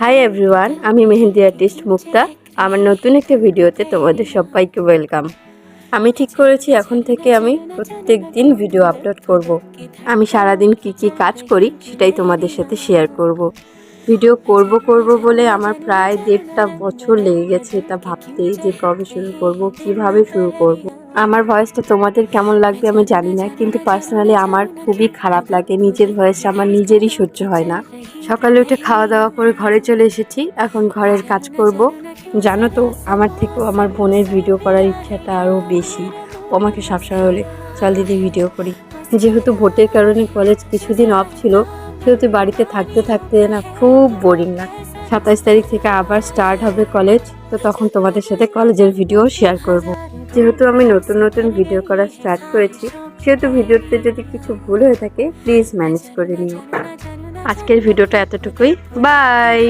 Hi everyone, আমি mehndi artist মুক্তা। আমার নতুন একটা ভিডিওতে তোমাদের সবাইকে ওয়েলকাম। আমি ঠিক করেছি এখন থেকে আমি প্রত্যেক দিন ভিডিও আপলোড করব। আমি সারাদিন কি কাজ করি সেটাই তোমাদের সাথে শেয়ার করব। ভিডিও করব বলে আমার প্রায় 1.5 বছর লেগে গেছে এটা ভাবতে যে কবে শুরু করব, কিভাবে শুরু করব। আমার ভয়েসটা তোমাদের কেমন লাগবে আমি জানি না, কিন্তু পার্সোনালি আমার খুবই খারাপ লাগে। নিজের ভয়েসটা আমার নিজেরই সহ্য হয় না। সকালে উঠে খাওয়া দাওয়া করে ঘরে চলে এসেছি, এখন ঘরের কাজ করব। জানো তো, আমার থেকেও আমার বোনের ভিডিও করার ইচ্ছাটা আরও বেশি। ও আমাকে সবসময় বলে, চল দিদি ভিডিও করি। যেহেতু ভোটের কারণে কলেজ কিছুদিন অফ ছিল, সেহেতু বাড়িতে থাকতে থাকতে না খুব বোরিং লাগে। 27 তারিখ থেকে আবার স্টার্ট হবে কলেজ, তো তখন তোমাদের সাথে কলেজের ভিডিও শেয়ার করব। যেহেতু আমি নতুন ভিডিও করা স্টার্ট করেছি, সেহেতু ভিডিওতে যদি কিছু ভুল হয়ে থাকে প্লিজ ম্যানেজ করে নিও। আজকের ভিডিওটা এতটুকুই, বাই।